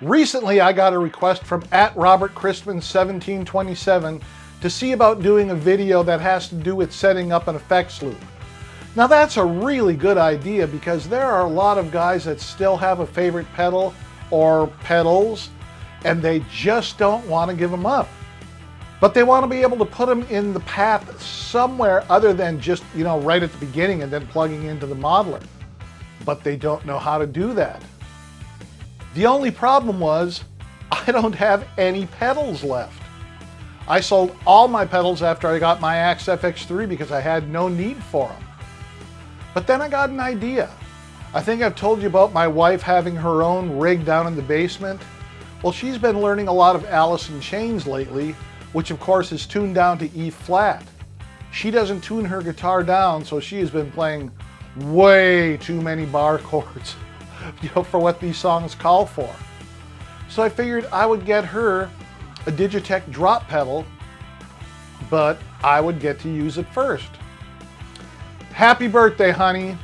Recently, I got a request from @RobertChrispin1727 to see about doing a video that has to do with setting up an effects loop. Now that's a really good idea because there are a lot of guys that still have a favorite pedal or pedals and they just don't want to give them up. But they want to be able to put them in the path somewhere other than just, right at the beginning and then plugging into the modeler. But they don't know how to do that. The only problem was, I don't have any pedals left. I sold all my pedals after I got my Axe FX3 because I had no need for them. But then I got an idea. I think I've told you about my wife having her own rig down in the basement. Well, she's been learning a lot of Alice in Chains lately, which of course is tuned down to E flat. She doesn't tune her guitar down, so she has been playing way too many bar chords for what these songs call for. So I figured I would get her a Digitech drop pedal, but I would get to use it first. Happy birthday, honey.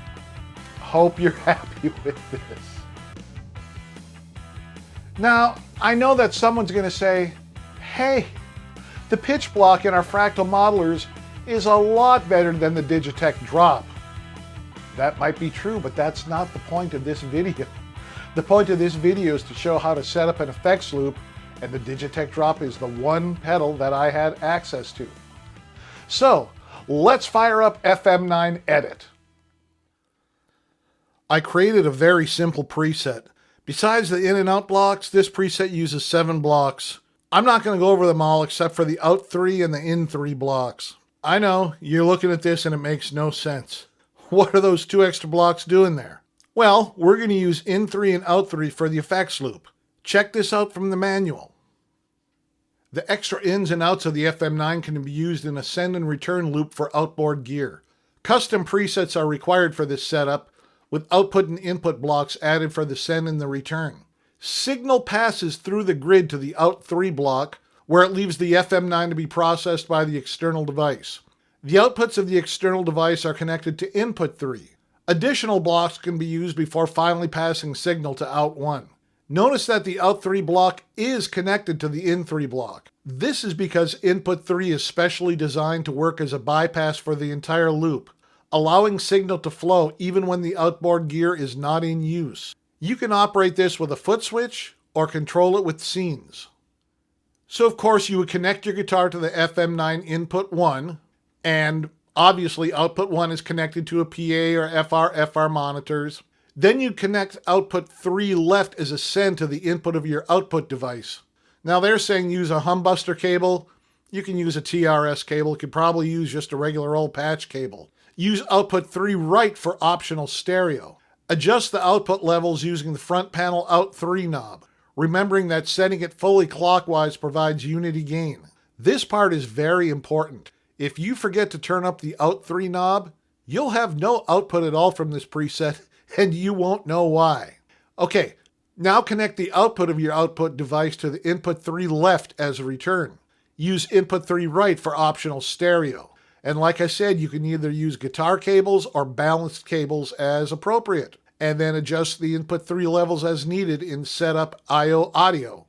Hope you're happy with this. Now, I know that someone's going to say, hey, the pitch block in our Fractal modelers is a lot better than the Digitech drop. That might be true, but that's not the point of this video. The point of this video is to show how to set up an effects loop, and the Digitech drop is the one pedal that I had access to. So, let's fire up FM9 Edit. I created a very simple preset. Besides the in and out blocks, this preset uses 7 blocks. I'm not going to go over them all except for the out 3 and the in 3 blocks. I know, you're looking at this and it makes no sense. What are those 2 extra blocks doing there? Well, we're going to use in 3 and out 3 for the effects loop. Check this out from the manual. The extra ins and outs of the FM9 can be used in a send and return loop for outboard gear. Custom presets are required for this setup, with output and input blocks added for the send and the return. Signal passes through the grid to the out 3 block, where it leaves the FM9 to be processed by the external device. The outputs of the external device are connected to input 3. Additional blocks can be used before finally passing signal to out 1. Notice that the out 3 block is connected to the in 3 block. This is because input 3 is specially designed to work as a bypass for the entire loop, allowing signal to flow even when the outboard gear is not in use. You can operate this with a foot switch or control it with scenes. So of course you would connect your guitar to the FM9 input 1, and obviously output 1 is connected to a PA or FR monitors. Then you connect output 3 left as a send to the input of your output device. Now they're saying use a humbuster cable. You can use a TRS cable. You could probably use just a regular old patch cable. Use output 3 right for optional stereo. Adjust the output levels using the front panel out 3 knob, remembering that setting it fully clockwise provides unity gain. This part is very important. If you forget to turn up the out 3 knob, you'll have no output at all from this preset, and you won't know why. Okay, now connect the output of your output device to the input 3 left as a return. Use input 3 right for optional stereo. And like I said, you can either use guitar cables or balanced cables as appropriate, and then adjust the input 3 levels as needed in setup I/O audio.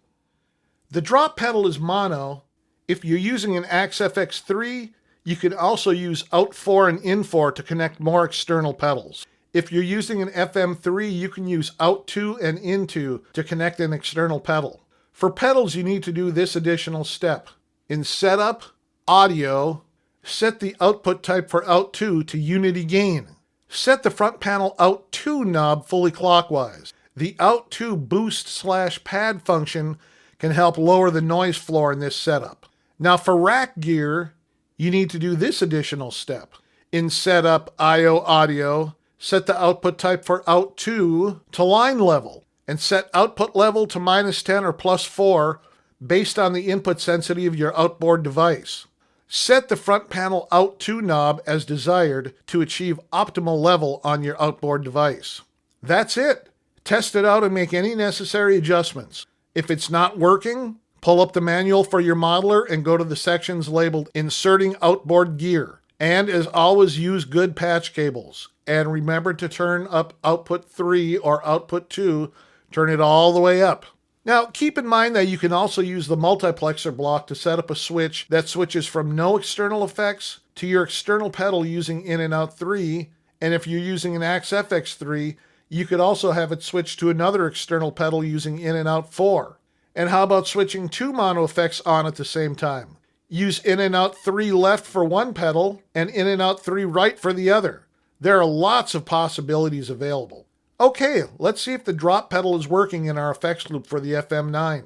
The drop pedal is mono. If you're using an Axe FX3, you can also use out 4 and in 4 to connect more external pedals. If you're using an FM3, you can use out 2 and in 2 to connect an external pedal. For pedals, you need to do this additional step. In Setup, Audio, set the output type for out 2 to unity gain. Set the front panel out 2 knob fully clockwise. The out 2 boost/pad function can help lower the noise floor in this setup. Now for rack gear, you need to do this additional step. In Setup, I/O Audio, set the output type for out 2 to line level, and set output level to -10 or +4 based on the input sensitivity of your outboard device. Set the front panel out 2 knob as desired to achieve optimal level on your outboard device. That's it. Test it out and make any necessary adjustments. If it's not working, pull up the manual for your modeler and go to the sections labeled Inserting Outboard Gear. And as always, use good patch cables. And remember to turn up output 3 or output 2. Turn it all the way up. Now, keep in mind that you can also use the multiplexer block to set up a switch that switches from no external effects to your external pedal using in and out 3, and if you're using an Axe FX3, you could also have it switch to another external pedal using in and out 4. And how about switching 2 mono effects on at the same time? Use in and out 3 left for one pedal and in and out 3 right for the other. There are lots of possibilities available. Okay, let's see if the drop pedal is working in our effects loop for the FM9.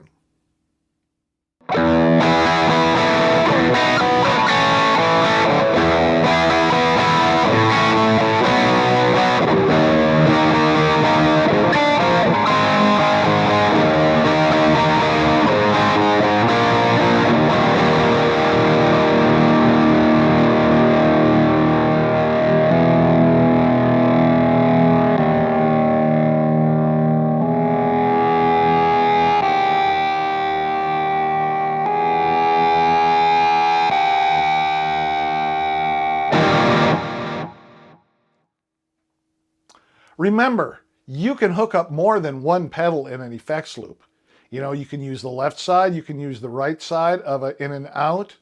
Remember, you can hook up more than one pedal in an effects loop. You can use the left side, you can use the right side of an in and out.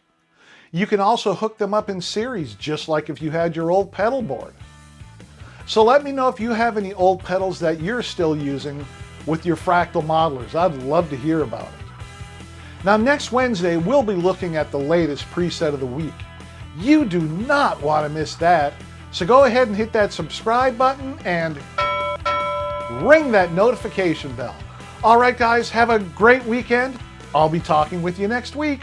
You can also hook them up in series, just like if you had your old pedal board. So let me know if you have any old pedals that you're still using with your Fractal modelers. I'd love to hear about it. Now next Wednesday, we'll be looking at the latest preset of the week. You do not want to miss that. So go ahead and hit that subscribe button and ring that notification bell. All right, guys, have a great weekend. I'll be talking with you next week.